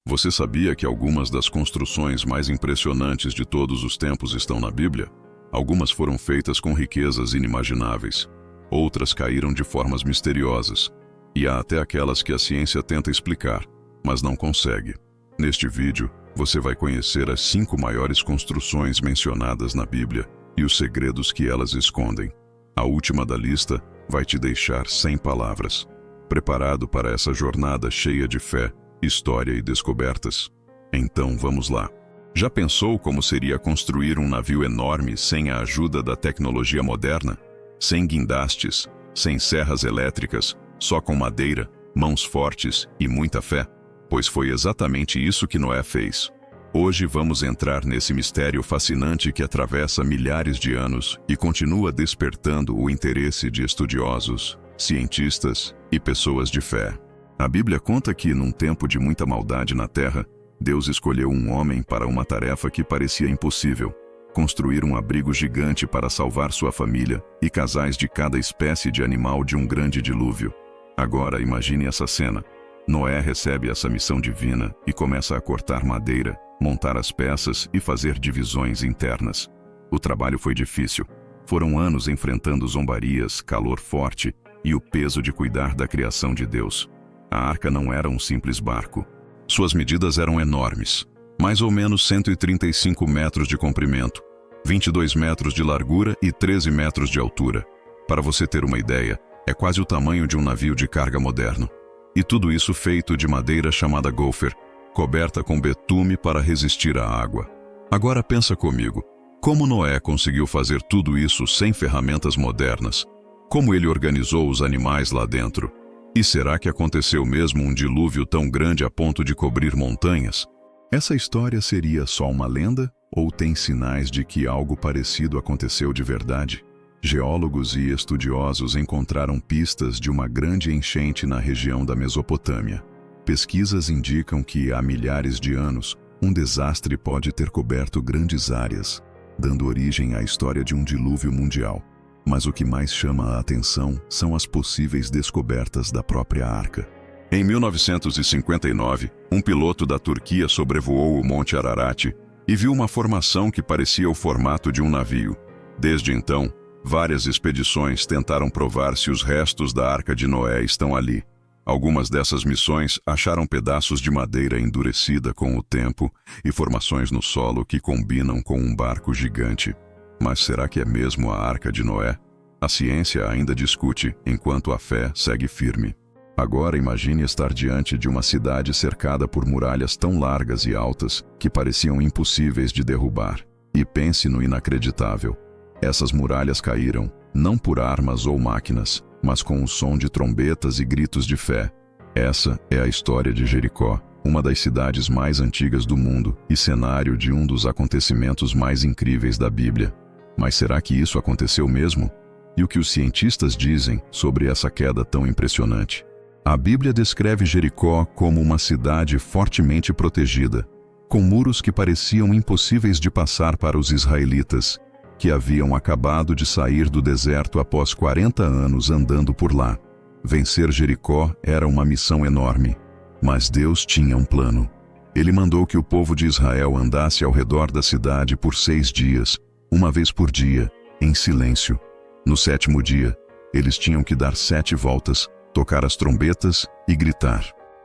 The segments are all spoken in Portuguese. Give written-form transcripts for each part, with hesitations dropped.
Você sabia que algumas das construções mais impressionantes de todos os tempos estão na Bíblia? Algumas foram feitas com riquezas inimagináveis. Outras caíram de formas misteriosas. E há até aquelas que a ciência tenta explicar, mas não consegue. Neste vídeo, você vai conhecer as 5 maiores construções mencionadas na Bíblia e os segredos que elas escondem. A última da lista vai te deixar sem palavras. Preparado para essa jornada cheia de fé, história e descobertas? Então vamos lá. Já pensou como seria construir um navio enorme sem a ajuda da tecnologia moderna? Sem guindastes, sem serras elétricas, só com madeira, mãos fortes e muita fé? Pois foi exatamente isso que Noé fez. Hoje vamos entrar nesse mistério fascinante que atravessa milhares de anos e continua despertando o interesse de estudiosos, cientistas e pessoas de fé. A Bíblia conta que, num tempo de muita maldade na Terra, Deus escolheu um homem para uma tarefa que parecia impossível: construir um abrigo gigante para salvar sua família e casais de cada espécie de animal de um grande dilúvio. Agora imagine essa cena. Noé recebe essa missão divina e começa a cortar madeira, montar as peças e fazer divisões internas. O trabalho foi difícil. Foram anos enfrentando zombarias, calor forte e o peso de cuidar da criação de Deus. A arca não era um simples barco. Suas medidas eram enormes, mais ou menos 135 metros de comprimento, 22 metros de largura e 13 metros de altura. Para você ter uma ideia, é quase o tamanho de um navio de carga moderno. E tudo isso feito de madeira chamada gopher, coberta com betume para resistir à água. Agora pensa comigo, como Noé conseguiu fazer tudo isso sem ferramentas modernas? Como ele organizou os animais lá dentro? E será que aconteceu mesmo um dilúvio tão grande a ponto de cobrir montanhas? Essa história seria só uma lenda ou tem sinais de que algo parecido aconteceu de verdade? Geólogos e estudiosos encontraram pistas de uma grande enchente na região da Mesopotâmia. Pesquisas indicam que, há milhares de anos, um desastre pode ter coberto grandes áreas, dando origem à história de um dilúvio mundial. Mas o que mais chama a atenção são as possíveis descobertas da própria arca. Em 1959, um piloto da Turquia sobrevoou o Monte Ararat e viu uma formação que parecia o formato de um navio. Desde então, várias expedições tentaram provar se os restos da Arca de Noé estão ali. Algumas dessas missões acharam pedaços de madeira endurecida com o tempo e formações no solo que combinam com um barco gigante. Mas será que é mesmo a Arca de Noé? A ciência ainda discute, enquanto a fé segue firme. Agora imagine estar diante de uma cidade cercada por muralhas tão largas e altas que pareciam impossíveis de derrubar. E pense no inacreditável. Essas muralhas caíram, não por armas ou máquinas, mas com o som de trombetas e gritos de fé. Essa é a história de Jericó, uma das cidades mais antigas do mundo e cenário de um dos acontecimentos mais incríveis da Bíblia. Mas será que isso aconteceu mesmo? E o que os cientistas dizem sobre essa queda tão impressionante? A Bíblia descreve Jericó como uma cidade fortemente protegida, com muros que pareciam impossíveis de passar para os israelitas, que haviam acabado de sair do deserto após 40 anos andando por lá. Vencer Jericó era uma missão enorme, mas Deus tinha um plano. Ele mandou que o povo de Israel andasse ao redor da cidade por 6 dias, uma vez por dia, em silêncio. No 7º dia, eles tinham que dar 7 voltas, tocar as trombetas e gritar.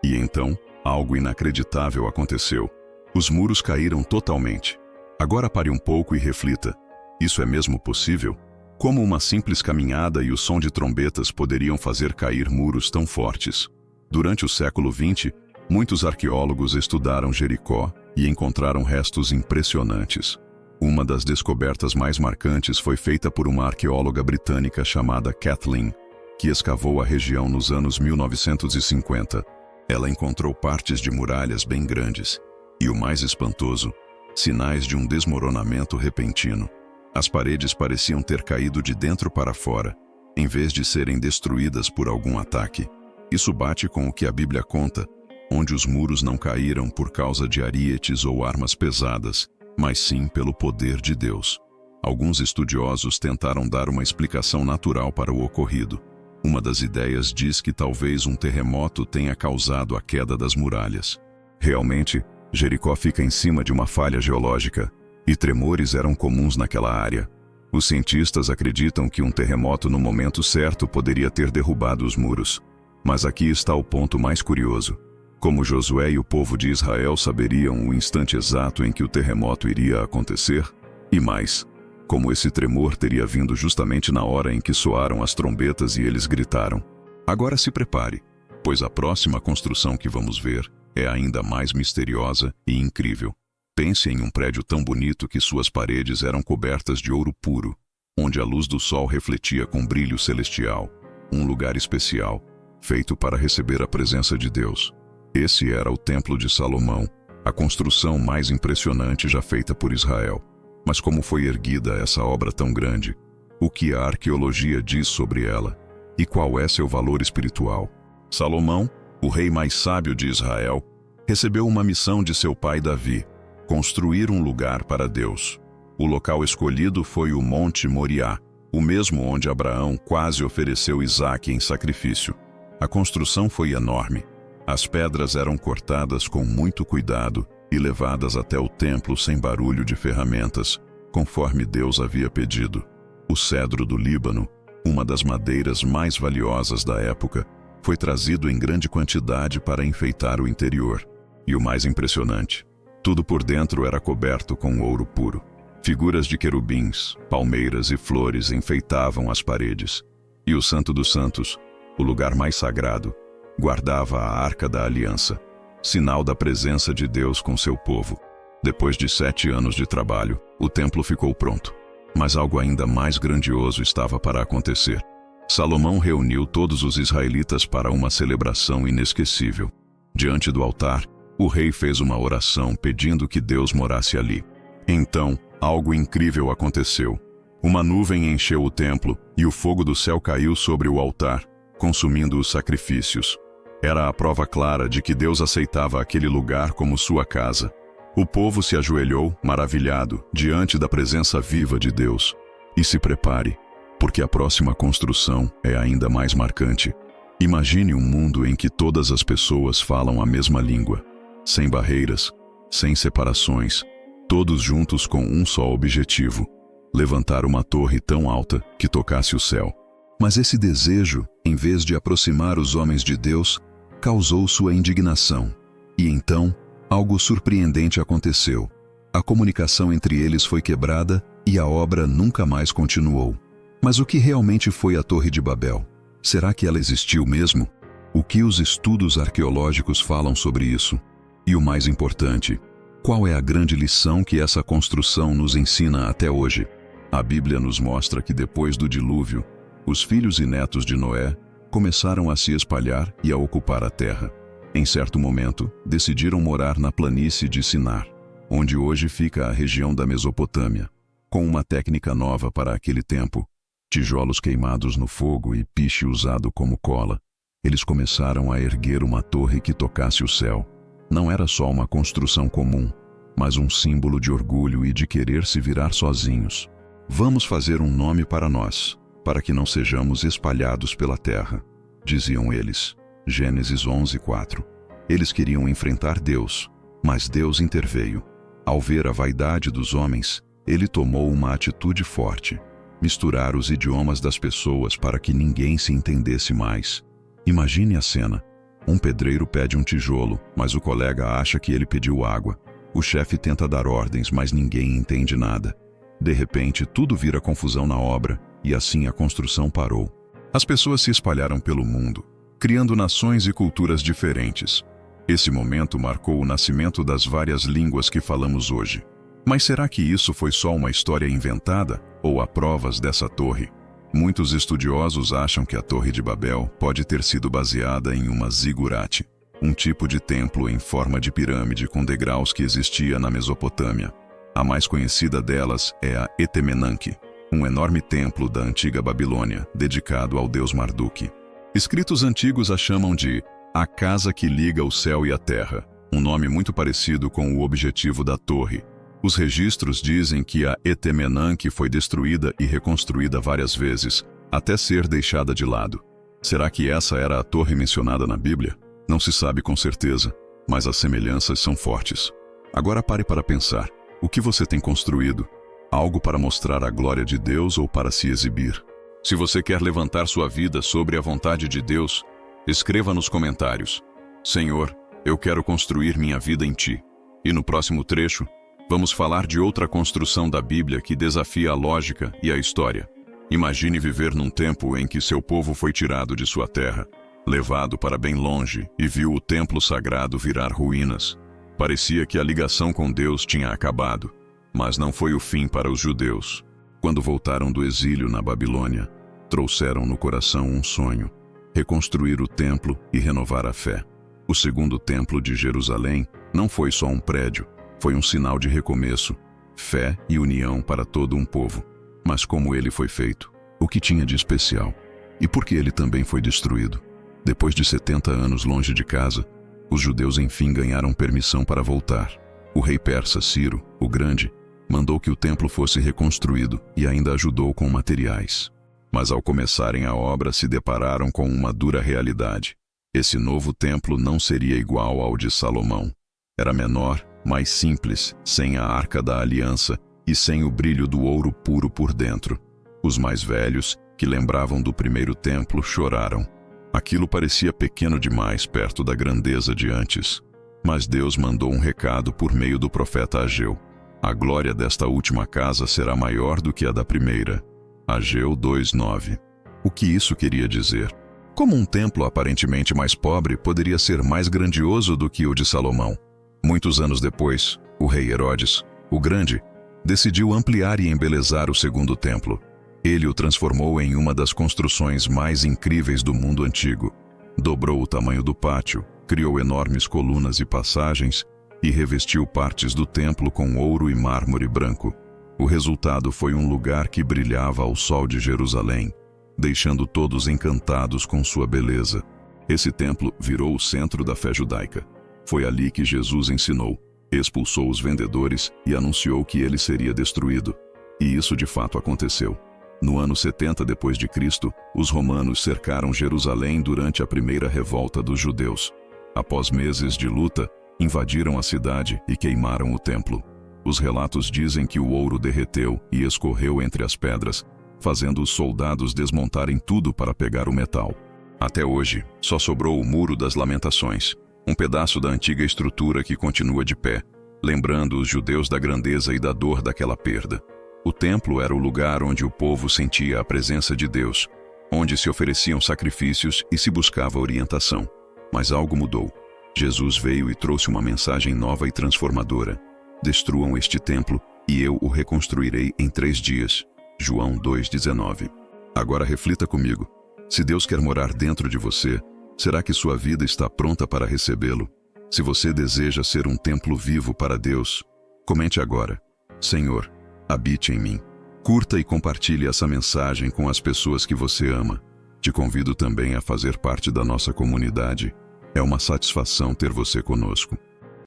E então, algo inacreditável aconteceu. Os muros caíram totalmente. Agora pare um pouco e reflita. Isso é mesmo possível? Como uma simples caminhada e o som de trombetas poderiam fazer cair muros tão fortes? Durante o século XX, muitos arqueólogos estudaram Jericó e encontraram restos impressionantes. Uma das descobertas mais marcantes foi feita por uma arqueóloga britânica chamada Kathleen, que escavou a região nos anos 1950. Ela encontrou partes de muralhas bem grandes e, o mais espantoso, sinais de um desmoronamento repentino. As paredes pareciam ter caído de dentro para fora, em vez de serem destruídas por algum ataque. Isso bate com o que a Bíblia conta, onde os muros não caíram por causa de arietes ou armas pesadas, mas sim pelo poder de Deus. Alguns estudiosos tentaram dar uma explicação natural para o ocorrido. Uma das ideias diz que talvez um terremoto tenha causado a queda das muralhas. Realmente, Jericó fica em cima de uma falha geológica, e tremores eram comuns naquela área. Os cientistas acreditam que um terremoto no momento certo poderia ter derrubado os muros. Mas aqui está o ponto mais curioso. Como Josué e o povo de Israel saberiam o instante exato em que o terremoto iria acontecer? E mais, como esse tremor teria vindo justamente na hora em que soaram as trombetas e eles gritaram. Agora se prepare, pois a próxima construção que vamos ver é ainda mais misteriosa e incrível. Pense em um prédio tão bonito que suas paredes eram cobertas de ouro puro, onde a luz do sol refletia com brilho celestial. Um lugar especial, feito para receber a presença de Deus. Esse era o Templo de Salomão, a construção mais impressionante já feita por Israel. Mas como foi erguida essa obra tão grande? O que a arqueologia diz sobre ela? E qual é seu valor espiritual? Salomão, o rei mais sábio de Israel, recebeu uma missão de seu pai Davi: construir um lugar para Deus. O local escolhido foi o Monte Moriá, o mesmo onde Abraão quase ofereceu Isaque em sacrifício. A construção foi enorme. As pedras eram cortadas com muito cuidado e levadas até o templo sem barulho de ferramentas, conforme Deus havia pedido. O cedro do Líbano, uma das madeiras mais valiosas da época, foi trazido em grande quantidade para enfeitar o interior. E o mais impressionante, tudo por dentro era coberto com ouro puro. Figuras de querubins, palmeiras e flores enfeitavam as paredes. E o Santo dos Santos, o lugar mais sagrado, guardava a Arca da Aliança, sinal da presença de Deus com seu povo. Depois de 7 anos de trabalho, o templo ficou pronto. Mas algo ainda mais grandioso estava para acontecer. Salomão reuniu todos os israelitas para uma celebração inesquecível. Diante do altar, o rei fez uma oração pedindo que Deus morasse ali. Então, algo incrível aconteceu. Uma nuvem encheu o templo e o fogo do céu caiu sobre o altar, consumindo os sacrifícios. Era a prova clara de que Deus aceitava aquele lugar como sua casa. O povo se ajoelhou, maravilhado, diante da presença viva de Deus. E se prepare, porque a próxima construção é ainda mais marcante. Imagine um mundo em que todas as pessoas falam a mesma língua, sem barreiras, sem separações, todos juntos com um só objetivo: levantar uma torre tão alta que tocasse o céu. Mas esse desejo, em vez de aproximar os homens de Deus, causou sua indignação. E então, algo surpreendente aconteceu. A comunicação entre eles foi quebrada e a obra nunca mais continuou. Mas o que realmente foi a Torre de Babel? Será que ela existiu mesmo? O que os estudos arqueológicos falam sobre isso? E o mais importante, qual é a grande lição que essa construção nos ensina até hoje? A Bíblia nos mostra que depois do dilúvio, os filhos e netos de Noé começaram a se espalhar e a ocupar a terra. Em certo momento, decidiram morar na planície de Sinar, onde hoje fica a região da Mesopotâmia. Com uma técnica nova para aquele tempo, tijolos queimados no fogo e piche usado como cola, eles começaram a erguer uma torre que tocasse o céu. Não era só uma construção comum, mas um símbolo de orgulho e de querer se virar sozinhos. Vamos fazer um nome para nós, para que não sejamos espalhados pela terra, diziam eles. Gênesis 11:4. Eles queriam enfrentar Deus, mas Deus interveio. Ao ver a vaidade dos homens, ele tomou uma atitude forte: misturar os idiomas das pessoas para que ninguém se entendesse mais. Imagine a cena. Um pedreiro pede um tijolo, mas o colega acha que ele pediu água. O chefe tenta dar ordens, mas ninguém entende nada. De repente, tudo vira confusão na obra, e assim a construção parou. As pessoas se espalharam pelo mundo, criando nações e culturas diferentes. Esse momento marcou o nascimento das várias línguas que falamos hoje. Mas será que isso foi só uma história inventada, ou há provas dessa torre? Muitos estudiosos acham que a Torre de Babel pode ter sido baseada em uma zigurate, um tipo de templo em forma de pirâmide com degraus que existia na Mesopotâmia. A mais conhecida delas é a Etemenanque, um enorme templo da antiga Babilônia, dedicado ao deus Marduk. Escritos antigos a chamam de a casa que liga o céu e a terra, um nome muito parecido com o objetivo da torre. Os registros dizem que a Etemenanque foi destruída e reconstruída várias vezes, até ser deixada de lado. Será que essa era a torre mencionada na Bíblia? Não se sabe com certeza, mas as semelhanças são fortes. Agora pare para pensar. O que você tem construído? Algo para mostrar a glória de Deus ou para se exibir? Se você quer levantar sua vida sobre a vontade de Deus, escreva nos comentários: Senhor, eu quero construir minha vida em Ti. E no próximo trecho, vamos falar de outra construção da Bíblia que desafia a lógica e a história. Imagine viver num tempo em que seu povo foi tirado de sua terra, levado para bem longe e viu o templo sagrado virar ruínas. Parecia que a ligação com Deus tinha acabado, mas não foi o fim para os judeus. Quando voltaram do exílio na Babilônia, trouxeram no coração um sonho: reconstruir o templo e renovar a fé. O segundo templo de Jerusalém não foi só um prédio, foi um sinal de recomeço, fé e união para todo um povo. Mas como ele foi feito? O que tinha de especial? E por que ele também foi destruído? Depois de 70 anos longe de casa, os judeus enfim ganharam permissão para voltar. O rei persa Ciro, o Grande, mandou que o templo fosse reconstruído e ainda ajudou com materiais. Mas ao começarem a obra se depararam com uma dura realidade. Esse novo templo não seria igual ao de Salomão. Era menor, mais simples, sem a Arca da Aliança e sem o brilho do ouro puro por dentro. Os mais velhos, que lembravam do primeiro templo, choraram. Aquilo parecia pequeno demais perto da grandeza de antes. Mas Deus mandou um recado por meio do profeta Ageu: a glória desta última casa será maior do que a da primeira. Ageu 2:9. O que isso queria dizer? Como um templo aparentemente mais pobre poderia ser mais grandioso do que o de Salomão? Muitos anos depois, o rei Herodes, o Grande, decidiu ampliar e embelezar o segundo templo. Ele o transformou em uma das construções mais incríveis do mundo antigo. Dobrou o tamanho do pátio, criou enormes colunas e passagens e revestiu partes do templo com ouro e mármore branco. O resultado foi um lugar que brilhava ao sol de Jerusalém, deixando todos encantados com sua beleza. Esse templo virou o centro da fé judaica. Foi ali que Jesus ensinou, expulsou os vendedores e anunciou que ele seria destruído. E isso de fato aconteceu. No ano 70 d.C., os romanos cercaram Jerusalém durante a primeira revolta dos judeus. Após meses de luta, invadiram a cidade e queimaram o templo. Os relatos dizem que o ouro derreteu e escorreu entre as pedras, fazendo os soldados desmontarem tudo para pegar o metal. Até hoje, só sobrou o Muro das Lamentações, um pedaço da antiga estrutura que continua de pé, lembrando os judeus da grandeza e da dor daquela perda. O templo era o lugar onde o povo sentia a presença de Deus, onde se ofereciam sacrifícios e se buscava orientação. Mas algo mudou. Jesus veio e trouxe uma mensagem nova e transformadora: destruam este templo e eu o reconstruirei em 3 dias. João 2,19. Agora reflita comigo. Se Deus quer morar dentro de você, será que sua vida está pronta para recebê-lo? Se você deseja ser um templo vivo para Deus, comente agora: Senhor, habite em mim. Curta e compartilhe essa mensagem com as pessoas que você ama. Te convido também a fazer parte da nossa comunidade. É uma satisfação ter você conosco.